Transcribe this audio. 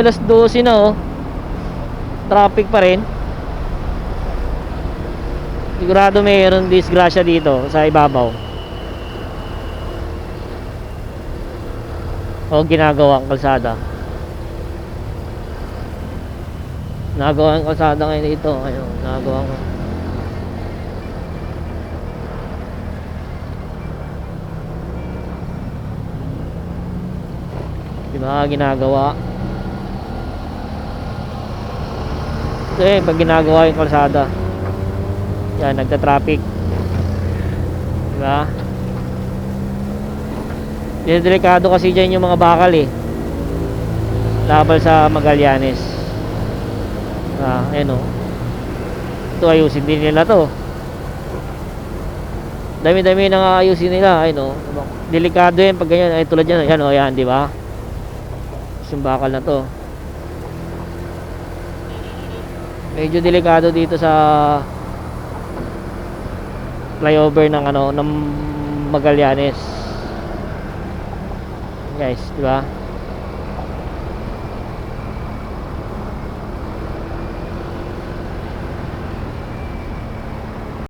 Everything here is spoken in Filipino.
Alas 12 na oh. Traffic pa rin. Sigurado mayroon disgrasya dito sa ibabaw. O ginagawa ang kalsada. Nagawa ang kalsada ngayon dito. Ayun, nagawa ko. Diba ginagawa? Ito eh, pag ginagawa yung kalsada, yan, nagta-traffic. Diba? Delikado kasi dyan yung mga bakal eh, labal sa Magallanes. Ayan o. Ito ayusin din nila to. Dami-dami na ayusin nila. Ayun o. Delikado yan pag ganyan. Ay tulad yan. Yan o. Yan diba? Yung bakal na to. Medyo delikado dito sa flyover ng ano, ng Magallanes. Guys, di ba?